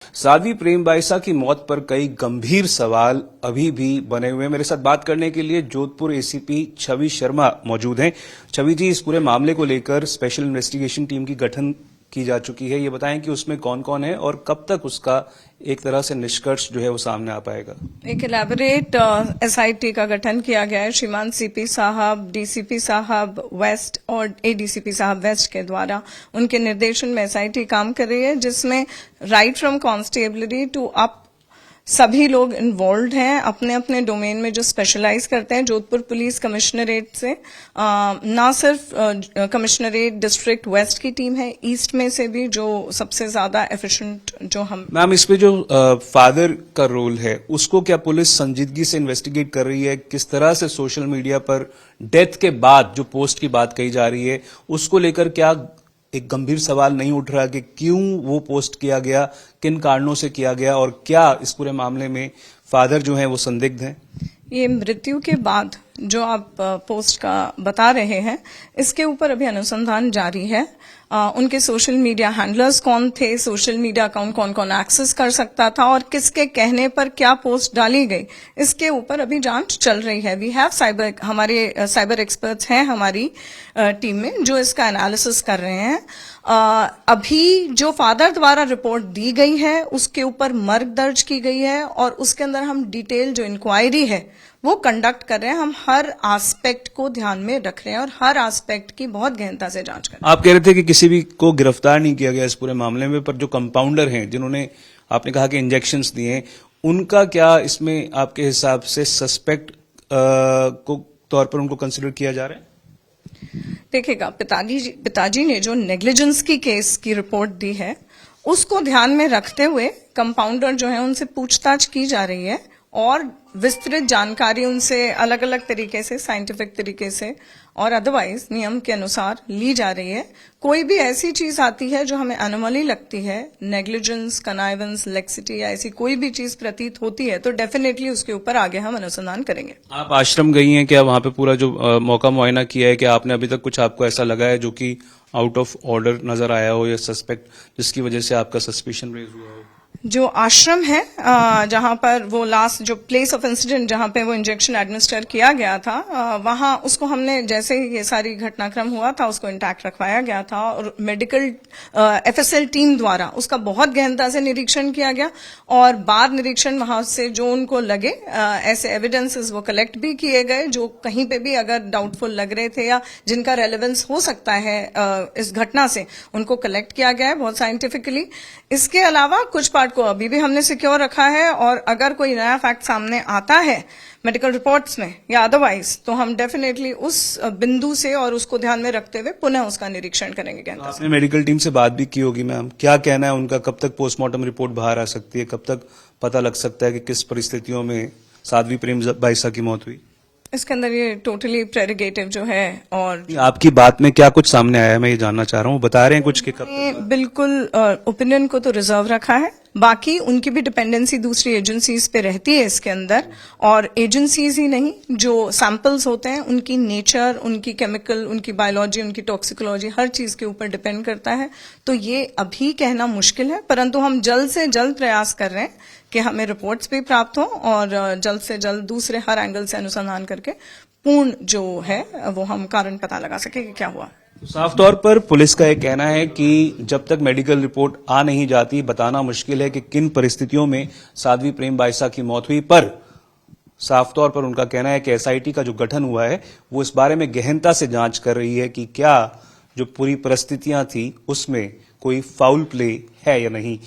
साध्वी प्रेम बाइसा की मौत पर कई गंभीर सवाल अभी भी बने हुए हैं। मेरे साथ बात करने के लिए जोधपुर एसीपी छवि शर्मा मौजूद हैं। छवि जी, इस पूरे मामले को लेकर स्पेशल इन्वेस्टिगेशन टीम की गठन की जा चुकी है। ये बताएं कि उसमें कौन कौन है और कब तक उसका एक तरह से निष्कर्ष जो है वो सामने आ पाएगा। एक इलेबोरेट एसआईटी का गठन किया गया है श्रीमान सीपी साहब, डीसीपी साहब वेस्ट और एडीसीपी साहब वेस्ट के द्वारा। उनके निर्देशन में एसआईटी काम कर रही है, जिसमें right from constabulary to up सभी लोग इन्वॉल्व हैं अपने अपने डोमेन में जो स्पेशलाइज करते हैं। जोधपुर पुलिस कमिश्नरेट से ना सिर्फ कमिश्नरेट डिस्ट्रिक्ट वेस्ट की टीम है, ईस्ट में से भी जो सबसे ज्यादा एफिशिएंट जो हम। मैम, इस पे जो फादर का रोल है उसको क्या पुलिस संजीदगी से इन्वेस्टिगेट कर रही है? किस तरह से सोशल मीडिया पर डेथ के बाद जो पोस्ट की बात कही जा रही है उसको लेकर क्या एक गंभीर सवाल नहीं उठ रहा कि क्यों वो पोस्ट किया गया, किन कारणों से किया गया और क्या इस पूरे मामले में फादर जो हैं वो संदिग्ध हैं? ये मृत्यु के बाद जो आप पोस्ट का बता रहे हैं, इसके ऊपर अभी अनुसंधान जारी है। उनके सोशल मीडिया हैंडलर्स कौन थे, सोशल मीडिया अकाउंट कौन कौन एक्सेस कर सकता था और किसके कहने पर क्या पोस्ट डाली गई, इसके ऊपर अभी जांच चल रही है। वी हैव हमारे साइबर एक्सपर्ट्स हैं हमारी टीम में जो इसका एनालिसिस कर रहे हैं। अभी जो फादर द्वारा रिपोर्ट दी गई है उसके ऊपर मर्ग दर्ज की गई है और उसके अंदर हम डिटेल जो इंक्वायरी है वो कंडक्ट कर रहे हैं। हम हर एस्पेक्ट को ध्यान में रख रहे हैं और हर एस्पेक्ट की बहुत गहनता से जांच कर रहे हैं। आप कह रहे थे कि किसी भी को गिरफ्तार नहीं किया गया इस पूरे मामले में, पर जो कंपाउंडर हैं जिन्होंने आपने कहा कि इंजेक्शंस दिए हैं, उनका क्या इसमें आपके हिसाब से सस्पेक्ट को तौर पर उनको कंसिडर किया जा रहा है? देखिएगा, पिताजी ने जो नेग्लिजेंस की केस की रिपोर्ट दी है उसको ध्यान में रखते हुए कंपाउंडर जो है उनसे पूछताछ की जा रही है और विस्तृत जानकारी उनसे अलग अलग तरीके से, साइंटिफिक तरीके से और अदरवाइज नियम के अनुसार ली जा रही है। कोई भी ऐसी चीज आती है जो हमें अनोमली लगती है, नेग्लिजेंस, कनाइवेंस, लेक्सिटी या ऐसी कोई भी चीज प्रतीत होती है तो डेफिनेटली उसके ऊपर आगे हम अनुसंधान करेंगे। आप आश्रम गई हैं क्या? वहां पे पूरा जो मौका मुआयना किया है, क्या आपने अभी तक कुछ आपको ऐसा लगा है जो कि आउट ऑफ ऑर्डर नजर आया हो या सस्पेक्ट जिसकी वजह से आपका सस्पिशन रेज हुआ हो? जो आश्रम है जहां पर वो लास्ट जो प्लेस ऑफ इंसिडेंट जहां पे वो इंजेक्शन एडमिनिस्टर किया गया था, वहां उसको हमने जैसे ही ये सारी घटनाक्रम हुआ था उसको इंटैक्ट रखवाया गया था और मेडिकल एफएसएल टीम द्वारा उसका बहुत गहनता से निरीक्षण किया गया और बाद निरीक्षण वहां से जो उनको लगे ऐसे एविडेंसेस वो कलेक्ट भी किए गए जो कहीं पे भी अगर डाउटफुल लग रहे थे या जिनका रेलेवेंस हो सकता है इस घटना से, उनको कलेक्ट किया गया है बहुत साइंटिफिकली। इसके अलावा कुछ पार्ट को अभी भी हमने सिक्योर रखा है और अगर कोई नया फैक्ट सामने आता है मेडिकल रिपोर्ट्स में या अदरवाइज तो हम डेफिनेटली उस बिंदु से और उसको ध्यान में रखते हुए पुनः उसका निरीक्षण करेंगे। तो आपने मेडिकल टीम से बात भी की होगी मैम, क्या कहना है उनका? कब तक पोस्टमार्टम रिपोर्ट बाहर आ सकती है? कब तक पता लग सकता है कि किस परिस्थितियों में साध्वी प्रेम बाइसा की मौत हुई? इसके अंदर ये टोटली प्रेरोगेटिव जो है और आपकी बात में क्या कुछ सामने आया है मैं ये जानना चाह रहा हूँ। बता रहे हैं कुछ कि कब? बिल्कुल ओपिनियन को तो रिजर्व रखा है, बाकी उनकी भी डिपेंडेंसी दूसरी एजेंसीज पे रहती है इसके अंदर। और एजेंसीज ही नहीं, जो सैंपल्स होते हैं उनकी नेचर, उनकी केमिकल, उनकी बायोलॉजी, उनकी टॉक्सिकोलॉजी हर चीज के ऊपर डिपेंड करता है। तो ये अभी कहना मुश्किल है, परंतु हम जल्द से जल्द प्रयास कर रहे हैं कि हमें रिपोर्ट्स भी प्राप्त हो और जल्द से जल्द दूसरे हर एंगल से अनुसंधान करके पूर्ण जो है वो हम कारण पता लगा सके कि क्या हुआ। साफ तौर पर पुलिस का यह कहना है कि जब तक मेडिकल रिपोर्ट आ नहीं जाती बताना मुश्किल है कि किन परिस्थितियों में साध्वी प्रेम बाइसा की मौत हुई, पर साफ तौर पर उनका कहना है कि एसआईटी का जो गठन हुआ है वो इस बारे में गहनता से जांच कर रही है कि क्या जो पूरी परिस्थितियां थी उसमें कोई फाउल प्ले है या नहीं।